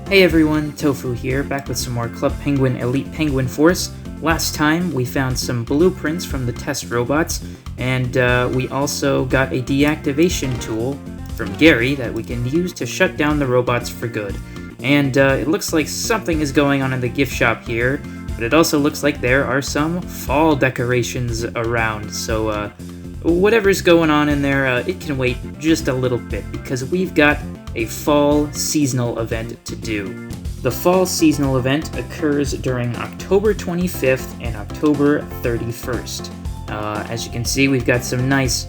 Hey everyone, Tofu here, back with some more Club Penguin Elite Penguin Force. Last time, we found some blueprints from the test robots, and we also got a deactivation tool from Gary that we can use to shut down the robots for good. And it looks like something is going on in the gift shop here, but it also looks like there are some fall decorations around, so whatever's going on in there, it can wait just a little bit, because we've got a fall seasonal event to do. The fall seasonal event occurs during October 25th and October 31st. As you can see, we've got some nice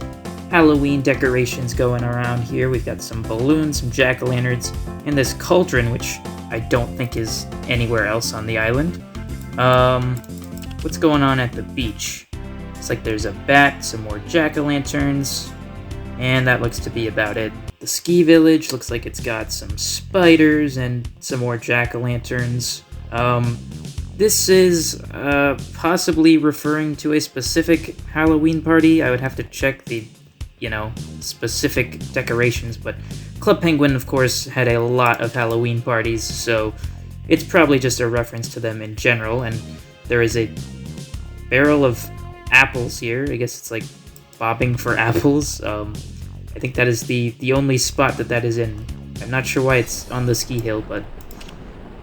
Halloween decorations going around here. We've got some balloons, some jack-o'-lanterns, and this cauldron, which I don't think is anywhere else on the island. What's going on at the beach? Looks like there's a bat, some more jack-o'-lanterns, and that looks to be about it. The ski village looks like it's got some spiders and some more jack-o'-lanterns. This is possibly referring to a specific Halloween party. I would have to check the, specific decorations, but Club Penguin, of course, had a lot of Halloween parties, so it's probably just a reference to them in general. And there is a barrel of apples here. I guess it's like bobbing for apples. I think that is the only spot that is in. I'm not sure why it's on the ski hill, but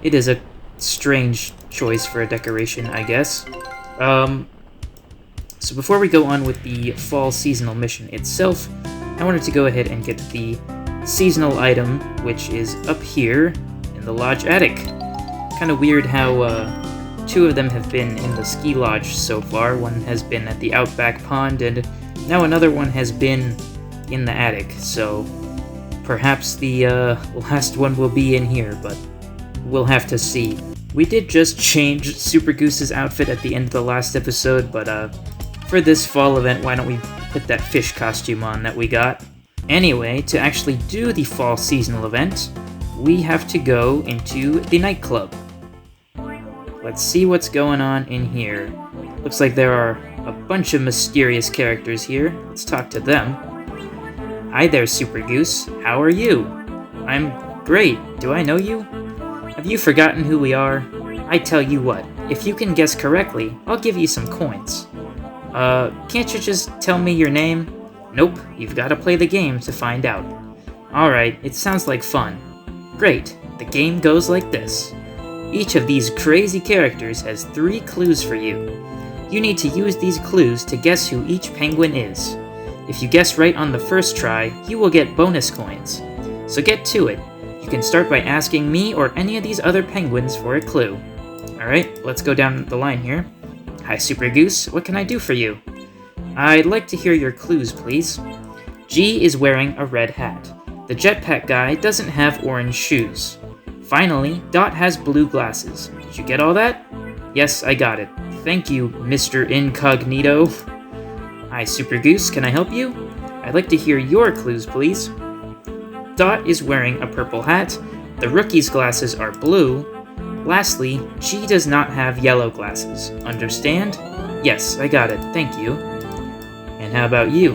it is a strange choice for a decoration, I guess. So before we go on with the fall seasonal mission itself, I wanted to go ahead and get the seasonal item, which is up here in the lodge attic. Kind of weird how two of them have been in the ski lodge so far. One has been at the Outback Pond, and now another one has been in the attic, so perhaps the last one will be in here, but we'll have to see. We did just change Super Goose's outfit at the end of the last episode, but for this fall event, why don't we put that fish costume on that we got? Anyway, to actually do the fall seasonal event, we have to go into the nightclub. Let's see what's going on in here. Looks like there are a bunch of mysterious characters here. Let's talk to them. Hi there, Super Goose. How are you? I'm great. Do I know you? Have you forgotten who we are? I tell you what, if you can guess correctly, I'll give you some coins. Can't you just tell me your name? Nope, you've got to play the game to find out. Alright, it sounds like fun. Great, the game goes like this. Each of these crazy characters has 3 clues for you. You need to use these clues to guess who each penguin is. If you guess right on the first try, you will get bonus coins. So get to it. You can start by asking me or any of these other penguins for a clue. Alright, let's go down the line here. Hi, Super Goose. What can I do for you? I'd like to hear your clues, please. G is wearing a red hat. The jetpack guy doesn't have orange shoes. Finally, Dot has blue glasses. Did you get all that? Yes, I got it. Thank you, Mr. Incognito. Hi, Super Goose. Can I help you? I'd like to hear your clues, please. Dot is wearing a purple hat. The rookie's glasses are blue. Lastly, G does not have yellow glasses. Understand? Yes, I got it. Thank you. And how about you?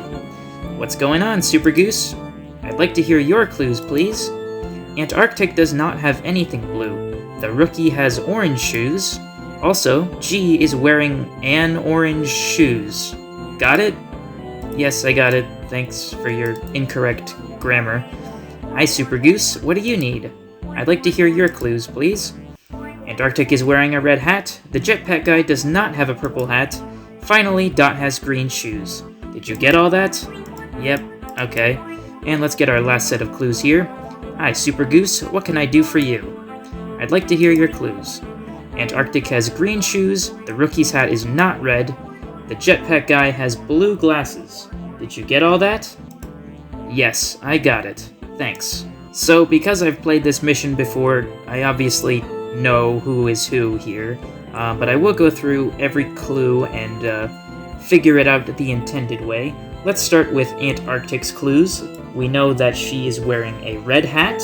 What's going on, Super Goose? I'd like to hear your clues, please. Antarctic does not have anything blue. The rookie has orange shoes. Also, G is wearing an orange shoes. Got it? Yes, I got it. Thanks for your incorrect grammar. Hi, Super Goose. What do you need? I'd like to hear your clues, please. Antarctic is wearing a red hat. The jetpack guy does not have a purple hat. Finally, Dot has green shoes. Did you get all that? Yep. Okay. And let's get our last set of clues here. Hi, Super Goose. What can I do for you? I'd like to hear your clues. Antarctic has green shoes. The rookie's hat is not red. The jetpack guy has blue glasses. Did you get all that? Yes, I got it. Thanks. So, because I've played this mission before, I obviously know who is who here, but I will go through every clue and figure it out the intended way. Let's start with Antarctic's clues. We know that she is wearing a red hat,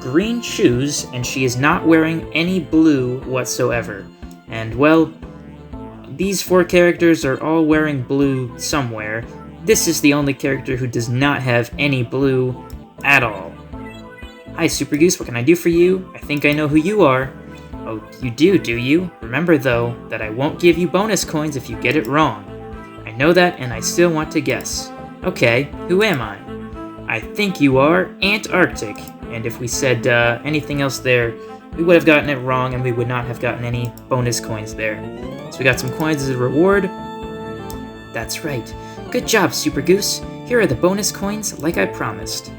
green shoes, and she is not wearing any blue whatsoever. And, well, these 4 characters are all wearing blue somewhere. This is the only character who does not have any blue at all. Hi, Super Goose, what can I do for you? I think I know who you are. Oh, you do you? Remember, though, that I won't give you bonus coins if you get it wrong. I know that, and I still want to guess. Okay, who am I? I think you are Antarctic, and if we said anything else there, we would have gotten it wrong, and we would not have gotten any bonus coins there. So we got some coins as a reward. That's right. Good job, Super Goose. Here are the bonus coins, like I promised.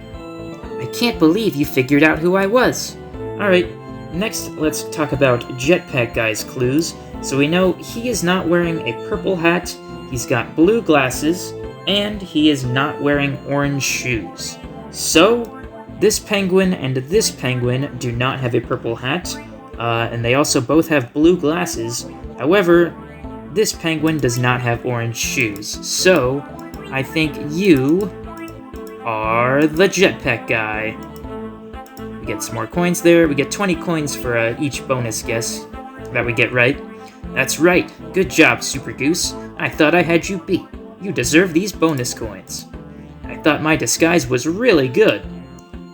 I can't believe you figured out who I was. Alright, next let's talk about Jetpack Guy's clues. So we know he is not wearing a purple hat, he's got blue glasses, and he is not wearing orange shoes. So, this penguin and this penguin do not have a purple hat, and they also both have blue glasses. However, this penguin does not have orange shoes. So, I think you are the Jetpack Guy. We get some more coins there. We get 20 coins for each bonus guess that we get right. That's right. Good job, Super Goose. I thought I had you beat. You deserve these bonus coins. I thought my disguise was really good.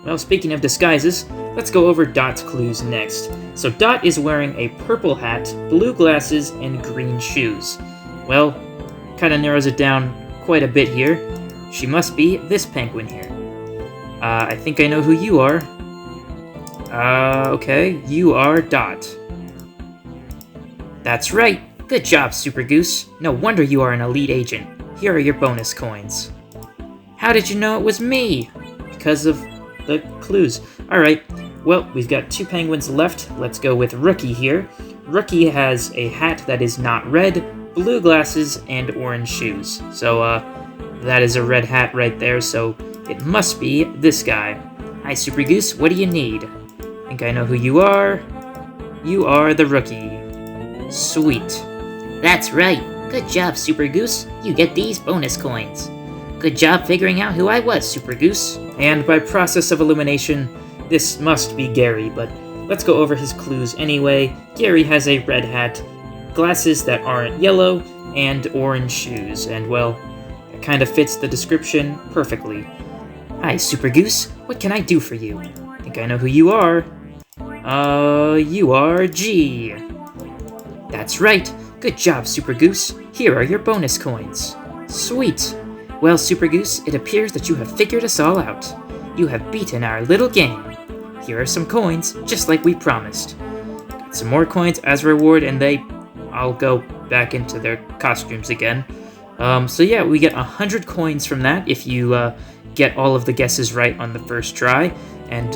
Well, speaking of disguises, let's go over Dot's clues next. So Dot is wearing a purple hat, blue glasses, and green shoes. Well, kind of narrows it down quite a bit here. She must be this penguin here. I think I know who you are. Okay, you are Dot. That's right. Good job, Super Goose. No wonder you are an elite agent. Here are your bonus coins. How did you know it was me? Because of the clues. Alright, well, we've got 2 penguins left. Let's go with Rookie here. Rookie has a hat that is not red, blue glasses, and orange shoes. So, that is a red hat right there, so it must be this guy. Hi, Super Goose, what do you need? I think I know who you are. You are the Rookie. Sweet. That's right. Good job, Super Goose. You get these bonus coins. Good job figuring out who I was, Super Goose. And by process of elimination, this must be Gary, but let's go over his clues anyway. Gary has a red hat, glasses that aren't yellow, and orange shoes, and well, it kind of fits the description perfectly. Hi, Super Goose. What can I do for you? I think I know who you are. You are G. That's right. Good job, Super Goose. Here are your bonus coins. Sweet. Well, Super Goose, it appears that you have figured us all out. You have beaten our little game. Here are some coins, just like we promised. Got some more coins as a reward, and they all go back into their costumes again. So yeah, we get 100 coins from that if you get all of the guesses right on the first try. And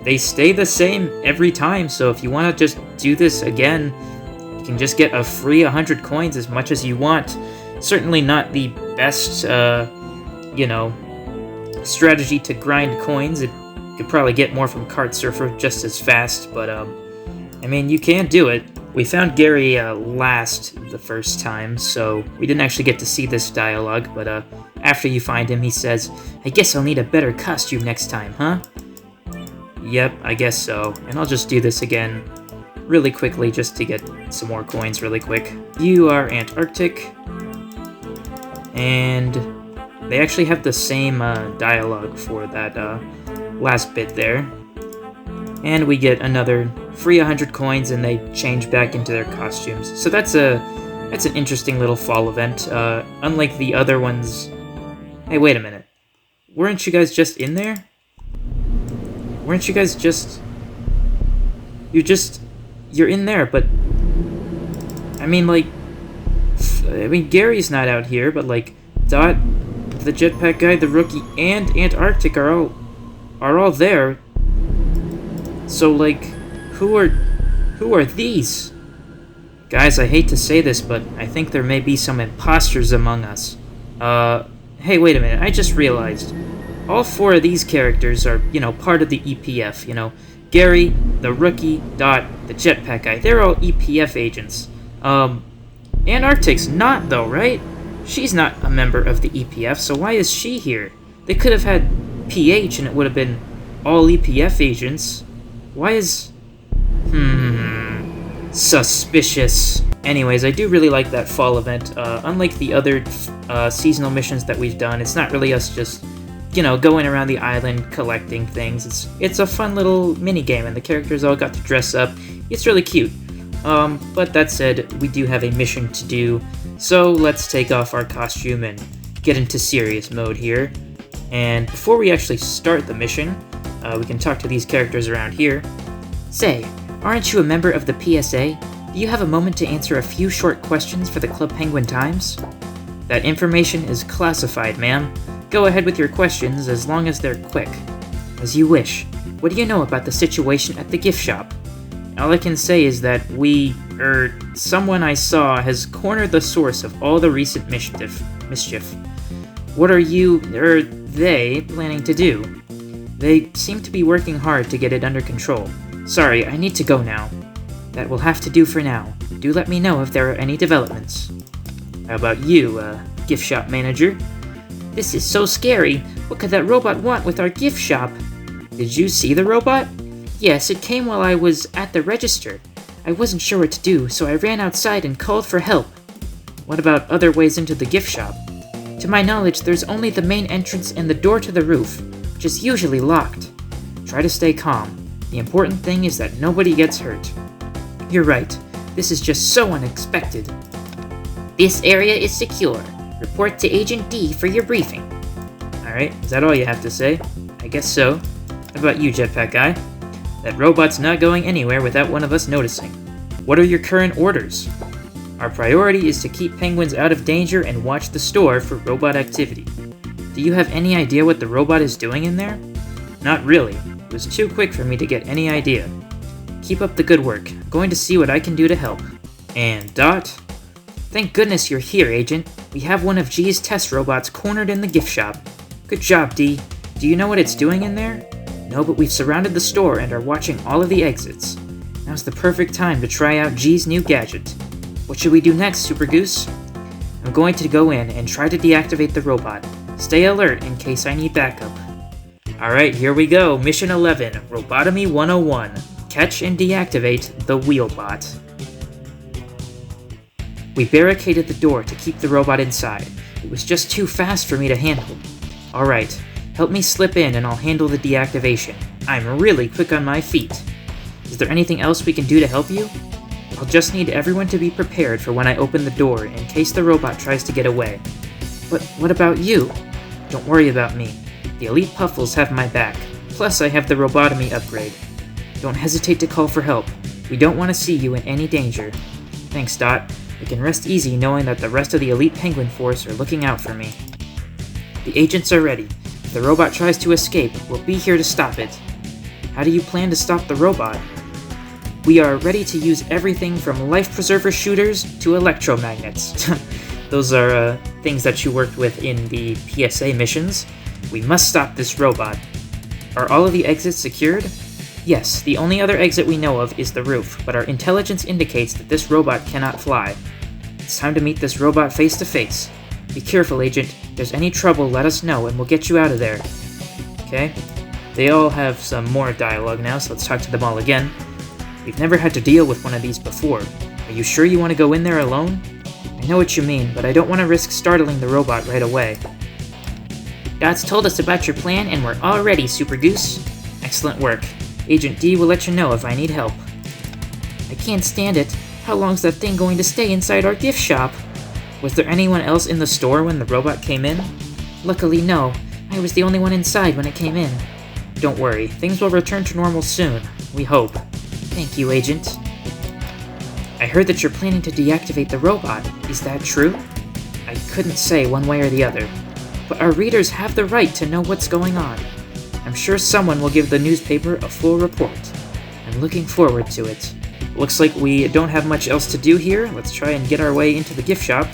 they stay the same every time, so if you want to just do this again, you can just get a free 100 coins as much as you want. Certainly not the best, strategy to grind coins. It could probably get more from Kart Surfer just as fast, but, I mean, you can do it. We found Gary last the first time, so we didn't actually get to see this dialogue, but after you find him, he says, I guess I'll need a better costume next time, huh? Yep, I guess so. And I'll just do this again really quickly just to get some more coins really quick. You are Antarctic. And they actually have the same dialogue for that last bit there. And we get another free 100 coins, and they change back into their costumes. So that's an interesting little fall event. Unlike the other ones... Hey, wait a minute. Weren't you guys just in there? Weren't you guys just... You're in there, but... I mean, like... Gary's not out here, but, like, Dot, the Jetpack Guy, the Rookie, and Antarctic are all there. So, like, who are these? Guys, I hate to say this, but I think there may be some imposters among us. Hey, wait a minute, I just realized. All 4 of these characters are, part of the EPF, Gary, the Rookie, Dot, the Jetpack Guy, they're all EPF agents. Antarctic's not, though, right? She's not a member of the EPF, so why is she here? They could have had PH and it would have been all EPF agents. Why is... Suspicious. Anyways, I do really like that fall event. Unlike the other seasonal missions that we've done, it's not really us just going around the island collecting things. It's a fun little mini game, and the characters all got to dress up. It's really cute. But that said, we do have a mission to do, so let's take off our costume and get into serious mode here. And before we actually start the mission, we can talk to these characters around here. Say, aren't you a member of the PSA? Do you have a moment to answer a few short questions for the Club Penguin Times? That information is classified, ma'am. Go ahead with your questions as long as they're quick. As you wish. What do you know about the situation at the gift shop? All I can say is that someone I saw has cornered the source of all the recent mischief. What are they planning to do? They seem to be working hard to get it under control. Sorry, I need to go now. That will have to do for now. Do let me know if there are any developments. How about you, gift shop manager? This is so scary. What could that robot want with our gift shop? Did you see the robot? Yes, it came while I was at the register. I wasn't sure what to do, so I ran outside and called for help. What about other ways into the gift shop? To my knowledge, there's only the main entrance and the door to the roof, which is usually locked. Try to stay calm. The important thing is that nobody gets hurt. You're right. This is just so unexpected. This area is secure. Report to Agent D for your briefing. Alright, is that all you have to say? I guess so. How about you, Jetpack Guy? That robot's not going anywhere without one of us noticing. What are your current orders? Our priority is to keep penguins out of danger and watch the store for robot activity. Do you have any idea what the robot is doing in there? Not really. It was too quick for me to get any idea. Keep up the good work. I'm going to see what I can do to help. And Dot? Thank goodness you're here, Agent. We have one of G's test robots cornered in the gift shop. Good job, D. Do you know what it's doing in there? No, but we've surrounded the store and are watching all of the exits. Now's the perfect time to try out G's new gadget. What should we do next, Super Goose? I'm going to go in and try to deactivate the robot. Stay alert in case I need backup. Alright, here we go. Mission 11, Robotomy 101. Catch and deactivate the Wheelbot. We barricaded the door to keep the robot inside. It was just too fast for me to handle. Alright, help me slip in and I'll handle the deactivation. I'm really quick on my feet. Is there anything else we can do to help you? I'll just need everyone to be prepared for when I open the door in case the robot tries to get away. But what about you? Don't worry about me. The Elite Puffles have my back. Plus I have the Robotomy upgrade. Don't hesitate to call for help. We don't want to see you in any danger. Thanks, Dot. I can rest easy knowing that the rest of the Elite Penguin Force are looking out for me. The agents are ready. If the robot tries to escape, we'll be here to stop it. How do you plan to stop the robot? We are ready to use everything from life preserver shooters to electromagnets. Those are things that you worked with in the PSA missions. We must stop this robot. Are all of the exits secured? Yes, the only other exit we know of is the roof, but our intelligence indicates that this robot cannot fly. It's time to meet this robot face to face. Be careful, Agent. If there's any trouble, let us know and we'll get you out of there. Okay? They all have some more dialogue now, so let's talk to them all again. We've never had to deal with one of these before. Are you sure you want to go in there alone? I know what you mean, but I don't want to risk startling the robot right away. Dot's told us about your plan and we're all ready, Super Goose. Excellent work. Agent D will let you know if I need help. I can't stand it. How long's that thing going to stay inside our gift shop? Was there anyone else in the store when the robot came in? Luckily, no. I was the only one inside when it came in. Don't worry, things will return to normal soon. We hope. Thank you, Agent. I heard that you're planning to deactivate the robot. Is that true? I couldn't say one way or the other. But our readers have the right to know what's going on. I'm sure someone will give the newspaper a full report. I'm looking forward to it. Looks like we don't have much else to do here. Let's try and get our way into the gift shop.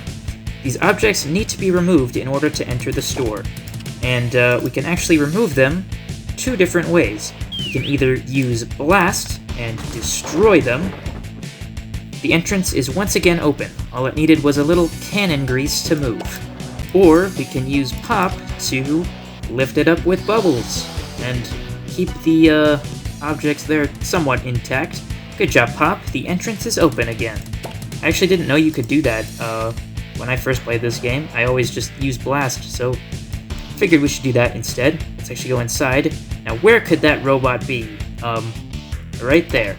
These objects need to be removed in order to enter the store. And we can actually remove them two different ways. We can either use Blast and destroy them. The entrance is once again open. All it needed was a little cannon grease to move. Or we can use Pop to lift it up with bubbles and keep the objects there somewhat intact. Good job, Pop. The entrance is open again. I actually didn't know you could do that when I first played this game. I always just used Blast, so Figured we should do that instead. Let's actually go inside. Now, where could that robot be? Right there.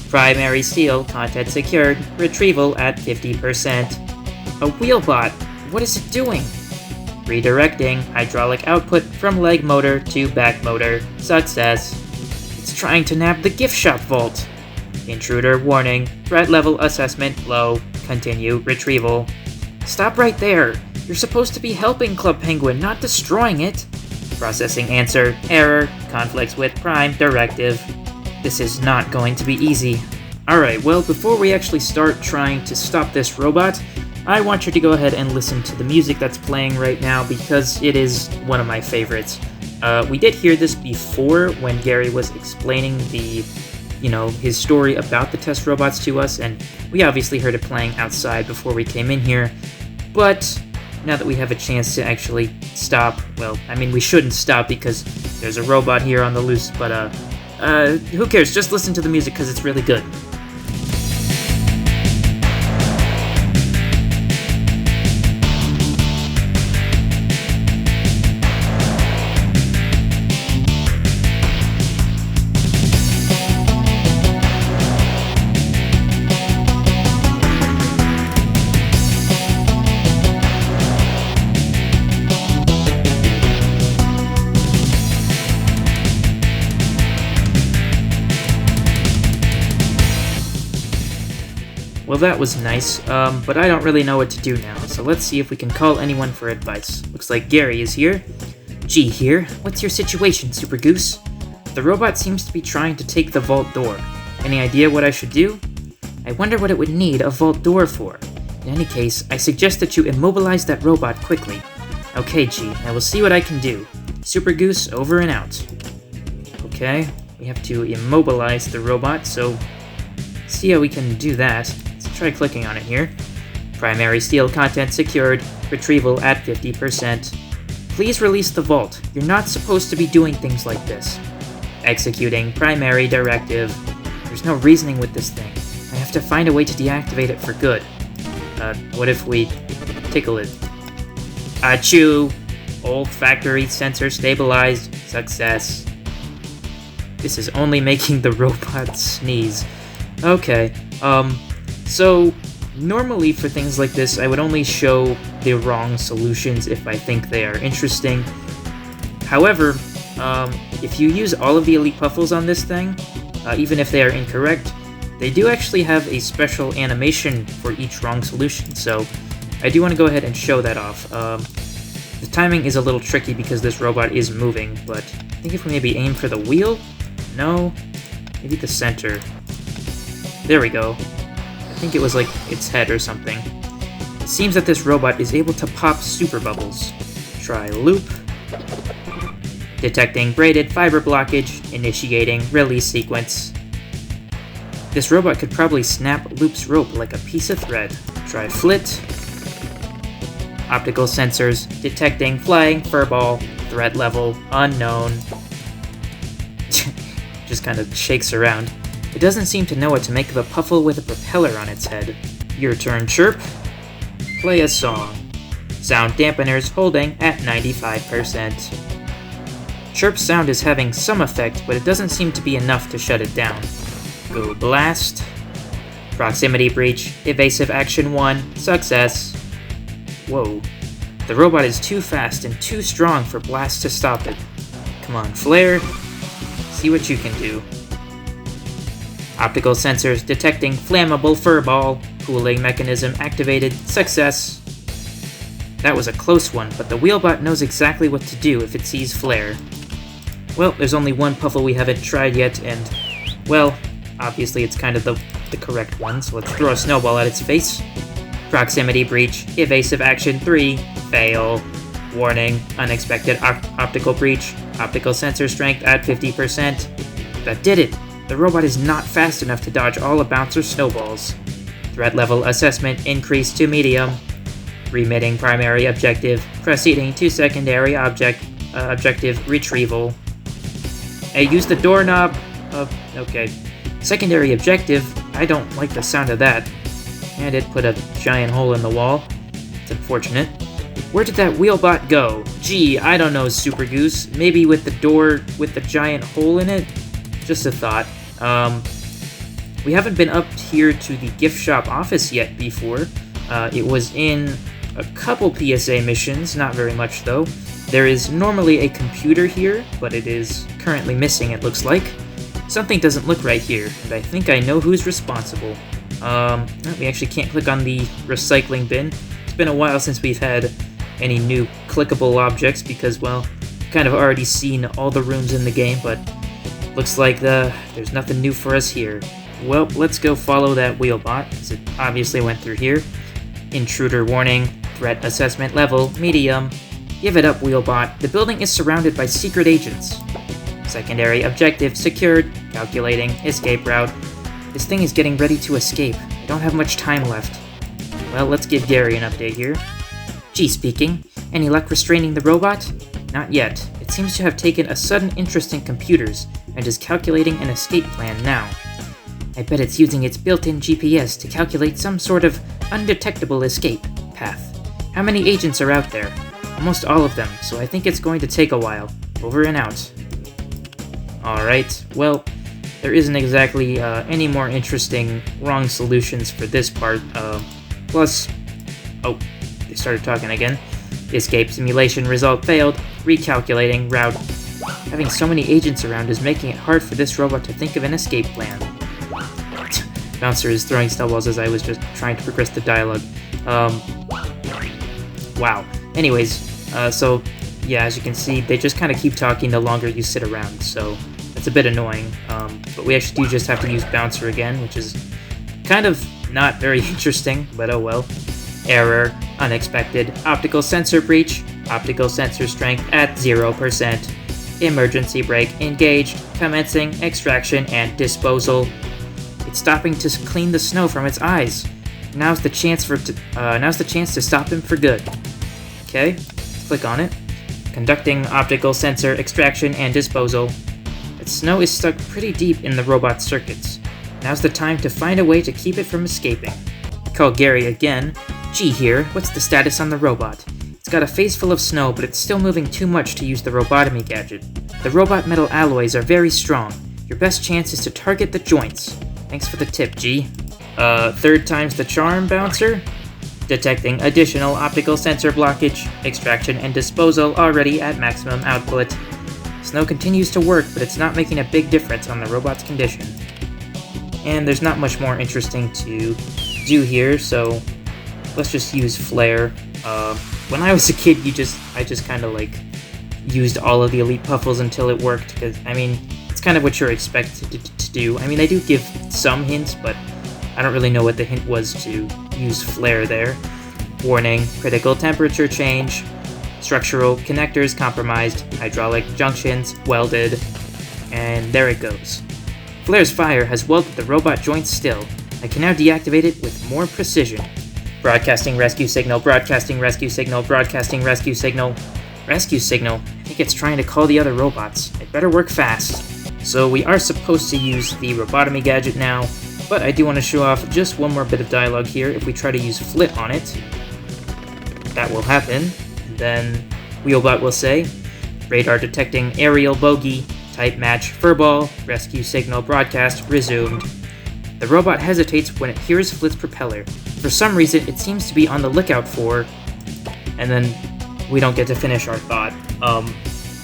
Primary seal, content secured, retrieval at 50%. A wheelbot, what is it doing? Redirecting hydraulic output from leg motor to back motor. Success. It's trying to nab the gift shop vault. Intruder warning, threat level assessment low. Continue retrieval. Stop right there. You're supposed to be helping Club Penguin, not destroying it. Processing answer, error, conflicts with Prime directive. This is not going to be easy. Alright, well, before we actually start trying to stop this robot, I want you to go ahead and listen to the music that's playing right now because it is one of my favorites. We did hear this before when Gary was explaining his story about the test robots to us, and we obviously heard it playing outside before we came in here. But now that we have a chance to actually stop, well, I mean, we shouldn't stop because there's a robot here on the loose, but who cares? Just listen to the music because it's really good. Well, that was nice, but I don't really know what to do now, so let's see if we can call anyone for advice. Looks like Gary is here. G here. What's your situation, Super Goose? The robot seems to be trying to take the vault door. Any idea what I should do? I wonder what it would need a vault door for. In any case, I suggest that you immobilize that robot quickly. Okay, G, I will see what I can do. Super Goose, over and out. Okay, we have to immobilize the robot, so see how we can do that. Try clicking on it here. Primary steel content secured. Retrieval at 50%. Please release the vault. You're not supposed to be doing things like this. Executing primary directive. There's no reasoning with this thing. I have to find a way to deactivate it for good. What if we tickle it? Achoo! Olfactory sensor stabilized. Success. This is only making the robot sneeze. Okay, so, normally for things like this, I would only show the wrong solutions if I think they are interesting. However, if you use all of the Elite Puffles on this thing, even if they are incorrect, they do actually have a special animation for each wrong solution, so I do want to go ahead and show that off. The timing is a little tricky because this robot is moving, but I think if we maybe aim for the wheel? No? Maybe the center. There we go. I think it was like its head or something. It seems that this robot is able to pop super bubbles. Try loop. Detecting braided fiber blockage. Initiating release sequence. This robot could probably snap Loop's rope like a piece of thread. Try flit. Optical sensors. Detecting flying furball. Threat level unknown. Just kind of shakes around. It doesn't seem to know what to make of a puffle with a propeller on its head. Your turn, Chirp. Play a song. Sound dampeners holding at 95%. Chirp's sound is having some effect, but it doesn't seem to be enough to shut it down. Go Blast. Proximity breach. Evasive action 1. Success. Whoa. The robot is too fast and too strong for Blast to stop it. Come on, Flare. See what you can do. Optical sensors detecting flammable furball. Cooling mechanism activated. Success. That was a close one, but the Wheelbot knows exactly what to do if it sees Flare. Well, there's only one Puffle we haven't tried yet, and, well, obviously it's kind of the correct one, so let's throw a snowball at its face. Proximity breach. Evasive action 3. Fail. Warning. Unexpected optical breach. Optical sensor strength at 50%. That did it! The robot is not fast enough to dodge all a bouncer's snowballs. Threat level assessment increased to medium. Remitting primary objective. Proceeding to secondary objective retrieval. Hey, use the doorknob. Okay. Secondary objective? I don't like the sound of that. And it put a giant hole in the wall. It's unfortunate. Where did that wheelbot go? Gee, I don't know, Super Goose. Maybe with the door with the giant hole in it? Just a thought. We haven't been up here to the gift shop office yet before. It was in a couple PSA missions, not very much though. There is normally a computer here, but it is currently missing, it looks like. Something doesn't look right here, and I think I know who's responsible. We actually can't click on the recycling bin. It's been a while since we've had any new clickable objects because, well, kind of already seen all the rooms in the game, but looks like there's nothing new for us here. Well, let's go follow that wheelbot, because it obviously went through here. Intruder warning, threat assessment level, medium. Give it up, wheelbot. The building is surrounded by secret agents. Secondary objective secured. Calculating. Escape route. This thing is getting ready to escape. I don't have much time left. Well, let's give Gary an update here. G speaking. Any luck restraining the robot? Not yet. It seems to have taken a sudden interest in computers and is calculating an escape plan now. I bet it's using its built-in GPS to calculate some sort of undetectable escape path. How many agents are out there? Almost all of them, so I think it's going to take a while. Over and out. Alright, well, there isn't exactly any more interesting wrong solutions for this part. Plus... Oh, they started talking again. Escape simulation result failed. Recalculating route. Having so many agents around is making it hard for this robot to think of an escape plan. Bouncer is throwing snowballs as I was just trying to progress the dialogue. Wow. Anyways, so, yeah, as you can see, they just kind of keep talking the longer you sit around, so it's a bit annoying. But we actually do just have to use Bouncer again, which is kind of not very interesting, but oh well. Error, unexpected, optical sensor breach, optical sensor strength at 0%. Emergency brake engaged, commencing extraction and disposal. It's stopping to clean the snow from its eyes. Now's the chance to stop him for good. Okay, let's click on it. Conducting optical sensor extraction and disposal. Its snow is stuck pretty deep in the robot's circuits. Now's the time to find a way to keep it from escaping. Call Gary again. G here, what's the status on the robot? It's got a face full of snow, but it's still moving too much to use the Robotomy gadget. The robot metal alloys are very strong. Your best chance is to target the joints. Thanks for the tip, G. Third time's the charm, Bouncer? Detecting additional optical sensor blockage, extraction and disposal already at maximum output. Snow continues to work, but it's not making a big difference on the robot's condition. And there's not much more interesting to do here, so let's just use Flare. When I was a kid, I just kind of like used all of the Elite Puffles until it worked, because, I mean, it's kind of what you're expected to do. I mean, they do give some hints, but I don't really know what the hint was to use Flare there. Warning, critical temperature change, structural connectors compromised, hydraulic junctions welded, and there it goes. Flare's fire has welded the robot joints still. I can now deactivate it with more precision. Broadcasting rescue signal, broadcasting rescue signal, broadcasting rescue signal. Rescue signal? I think it's trying to call the other robots. It better work fast. So we are supposed to use the Robotomy gadget now, but I do want to show off just one more bit of dialogue here. If we try to use Flit on it, that will happen. Then Wheelbot will say, radar detecting aerial bogey, type match furball, rescue signal broadcast resumed. The robot hesitates when it hears Flit's propeller. For some reason, it seems to be on the lookout for... And then we don't get to finish our thought.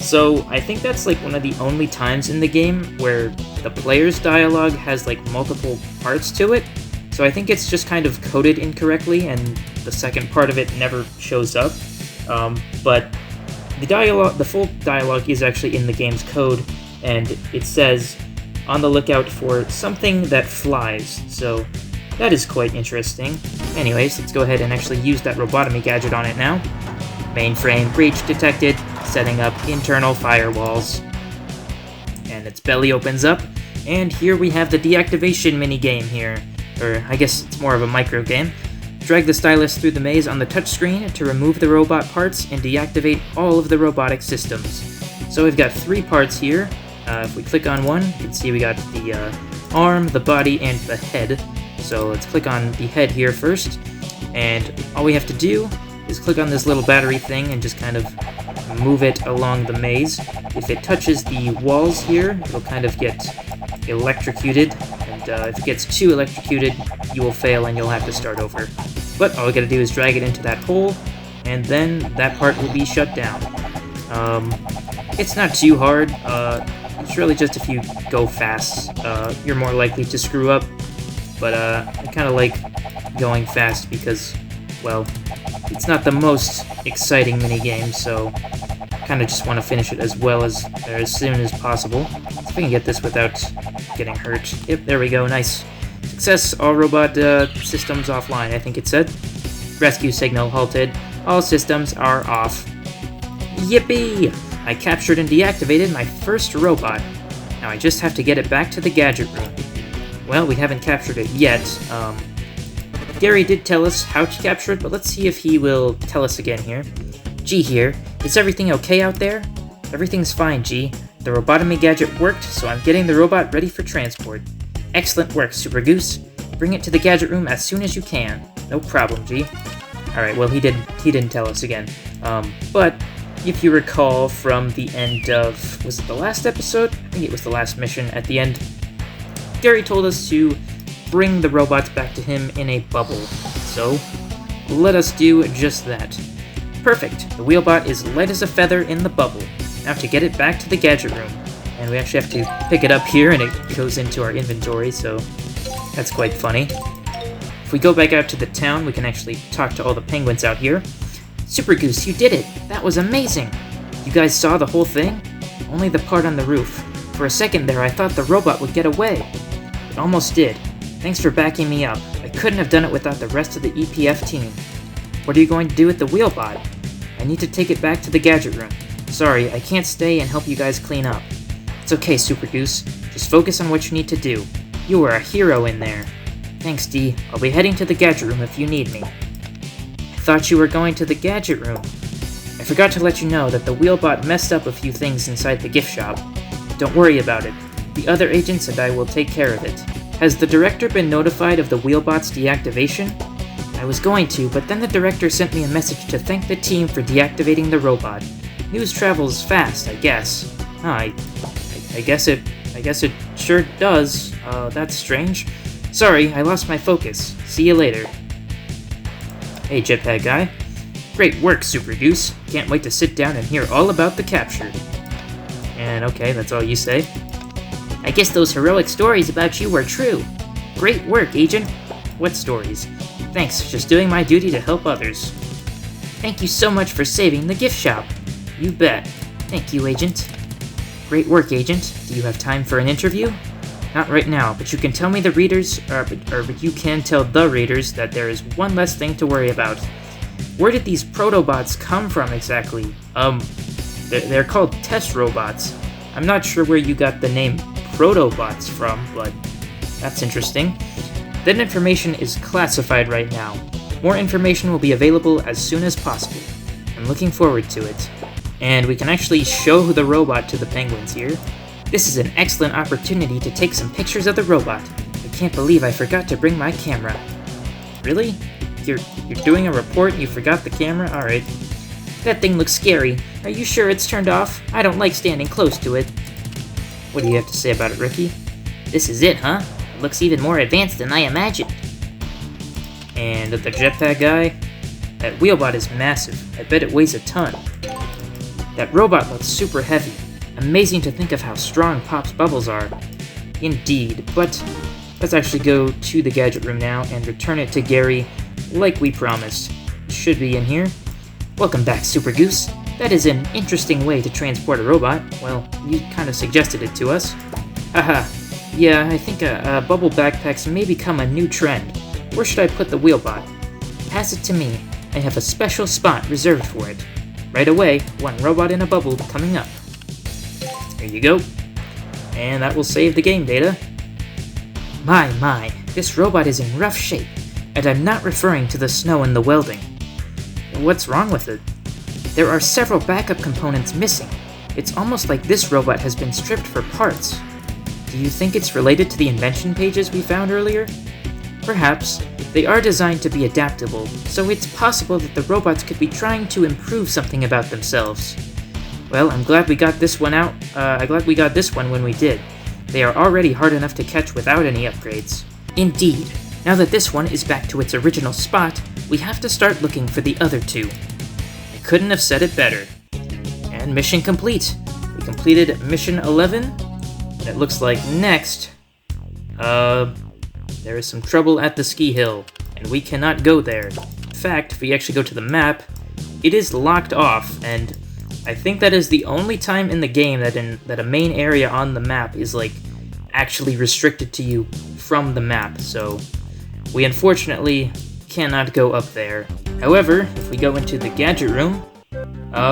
So I think that's like one of the only times in the game where the player's dialogue has like multiple parts to it. So I think it's just kind of coded incorrectly and the second part of it never shows up. But the full dialogue is actually in the game's code, and it says, on the lookout for something that flies. So that is quite interesting. Anyways, let's go ahead and actually use that Robotomy gadget on it now. Mainframe breach detected, setting up internal firewalls. And its belly opens up, and here we have the deactivation minigame here. Or, I guess it's more of a micro game. Drag the stylus through the maze on the touchscreen to remove the robot parts and deactivate all of the robotic systems. So we've got 3 parts here. If we click on one, you can see we got the arm, the body, and the head. So let's click on the head here first. And all we have to do is click on this little battery thing and just kind of move it along the maze. If it touches the walls here, it'll kind of get electrocuted, and if it gets too electrocuted, you will fail and you'll have to start over. But all we gotta do is drag it into that hole, and then that part will be shut down. It's not too hard. It's really just if you go fast, you're more likely to screw up. But I kind of like going fast because, well, it's not the most exciting minigame, so I kind of just want to finish it as soon as possible. If we can get this without getting hurt. Yep, there we go, nice. Success, all robot systems offline, I think it said. Rescue signal halted. All systems are off. Yippee! I captured and deactivated my first robot. Now I just have to get it back to the gadget room. Well, we haven't captured it yet. Gary did tell us how to capture it, but let's see if he will tell us again here. G here. Is everything okay out there? Everything's fine, G. The Robotomy gadget worked, so I'm getting the robot ready for transport. Excellent work, Super Goose. Bring it to the gadget room as soon as you can. No problem, G. Alright, well, he didn't tell us again. But if you recall from the end of, was it the last episode? I think it was the last mission. At the end, Gary told us to bring the robots back to him in a bubble. So, let us do just that. Perfect. The wheelbot is light as a feather in the bubble. Now to get it back to the gadget room. And we actually have to pick it up here and it goes into our inventory, so that's quite funny. If we go back out to the town, we can actually talk to all the penguins out here. Super Goose, you did it! That was amazing! You guys saw the whole thing? Only the part on the roof. For a second there, I thought the robot would get away. It almost did. Thanks for backing me up. I couldn't have done it without the rest of the EPF team. What are you going to do with the wheelbot? I need to take it back to the gadget room. Sorry, I can't stay and help you guys clean up. It's okay, Super Goose. Just focus on what you need to do. You are a hero in there. Thanks, D. I'll be heading to the gadget room if you need me. I thought you were going to the gadget room. I forgot to let you know that the wheelbot messed up a few things inside the gift shop. Don't worry about it. The other agents and I will take care of it. Has the director been notified of the wheelbot's deactivation? I was going to, but then the director sent me a message to thank the team for deactivating the robot. News travels fast, I guess. I guess it sure does. That's strange. Sorry, I lost my focus. See you later. Hey, Jetpack Guy. Great work, Super Goose. Can't wait to sit down and hear all about the capture. And okay, that's all you say. I guess those heroic stories about you were true. Great work, Agent. What stories? Thanks, just doing my duty to help others. Thank you so much for saving the gift shop. You bet. Thank you, Agent. Great work, Agent. Do you have time for an interview? Not right now, but you can tell me the readers, but you can tell the readers that there is one less thing to worry about. Where did these protobots come from exactly? They're called test robots. I'm not sure where you got the name Protobots from, but that's interesting. That information is classified right now. More information will be available as soon as possible. I'm looking forward to it. And we can actually show the robot to the penguins here. This is an excellent opportunity to take some pictures of the robot. I can't believe I forgot to bring my camera. Really? You're doing a report and you forgot the camera? Alright. That thing looks scary. Are you sure it's turned off? I don't like standing close to it. What do you have to say about it, Ricky? This is it, huh? It looks even more advanced than I imagined. And the jetpack guy? That wheelbot is massive. I bet it weighs a ton. That robot looks super heavy. Amazing to think of how strong Pop's bubbles are. Indeed, but let's actually go to the gadget room now and return it to Gary like we promised. It should be in here. Welcome back, Super Goose. That is an interesting way to transport a robot. Well, you kind of suggested it to us. Haha. Yeah, I think bubble backpacks may become a new trend. Where should I put the wheelbot? Pass it to me. I have a special spot reserved for it. Right away, one robot in a bubble coming up. There you go. And that will save the game data. My, this robot is in rough shape, and I'm not referring to the snow and the welding. What's wrong with it? There are several backup components missing. It's almost like this robot has been stripped for parts. Do you think it's related to the invention pages we found earlier? Perhaps they are designed to be adaptable, so it's possible that the robots could be trying to improve something about themselves. Well, I'm glad we got this one out. I'm glad we got this one when we did. They are already hard enough to catch without any upgrades. Indeed. Now that this one is back to its original spot, we have to start looking for the other two. I couldn't have said it better. And mission complete. We completed mission 11, and it looks like next, there is some trouble at the ski hill, and we cannot go there. In fact, if we actually go to the map, it is locked off, and I think that is the only time in the game that a main area on the map is, like, actually restricted to you from the map, so we unfortunately cannot go up there. However, if we go into the gadget room,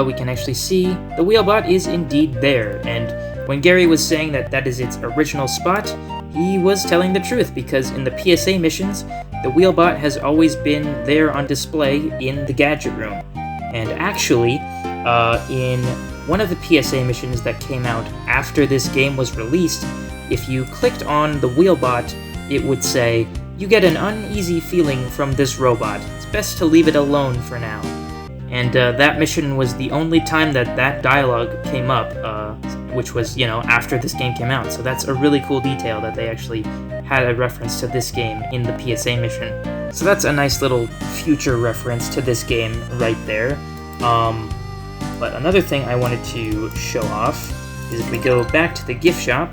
we can actually see the Wheelbot is indeed there, and when Gary was saying that that is its original spot, he was telling the truth, because in the PSA missions, the Wheelbot has always been there on display in the gadget room. And actually, in one of the PSA missions that came out after this game was released, if you clicked on the Wheelbot, it would say, "You get an uneasy feeling from this robot. It's best to leave it alone for now." And that mission was the only time that that dialogue came up, which was, after this game came out. So that's a really cool detail that they actually had a reference to this game in the PSA mission. So that's a nice little future reference to this game right there. But another thing I wanted to show off is if we go back to the gift shop,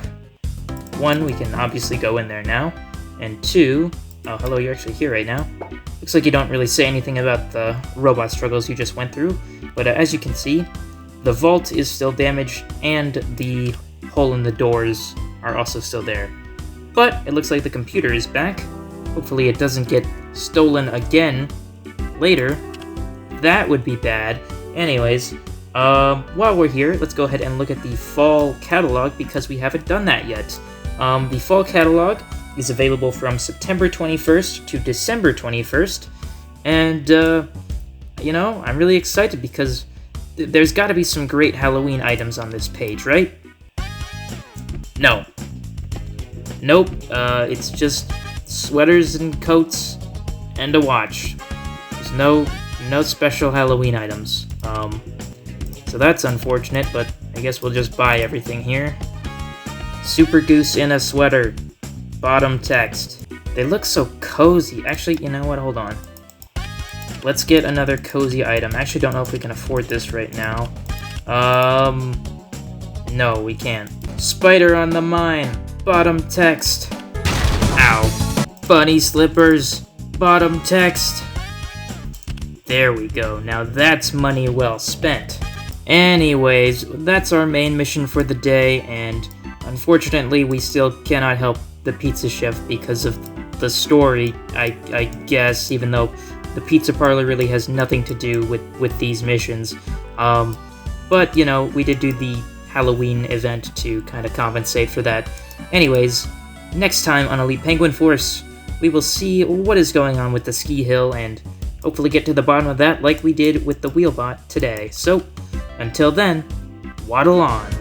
one, we can obviously go in there now, and two, oh, hello, you're actually here right now. Looks like you don't really say anything about the robot struggles you just went through, but as you can see, the vault is still damaged, and the hole in the doors are also still there. But it looks like the computer is back. Hopefully it doesn't get stolen again later. That would be bad. Anyways, while we're here, let's go ahead and look at the fall catalog, because we haven't done that yet. The fall catalog is available from September 21st to December 21st, and, I'm really excited because there's gotta be some great Halloween items on this page, right? No. Nope, it's just sweaters and coats and a watch. There's no special Halloween items. So that's unfortunate, but I guess we'll just buy everything here. Super Goose in a sweater. Bottom text. They look so cozy. Actually, you know what? Hold on. Let's get another cozy item. I actually don't know if we can afford this right now. No, we can't. Spider on the mine. Bottom text. Ow. Bunny slippers. Bottom text. There we go. Now that's money well spent. Anyways, that's our main mission for the day, and unfortunately we still cannot help the pizza chef because of the story, I guess, even though the pizza parlor really has nothing to do with these missions. But, we did do the Halloween event to kind of compensate for that. Anyways, next time on Elite Penguin Force, we will see what is going on with the ski hill and hopefully get to the bottom of that like we did with the Wheelbot today. So, until then, waddle on.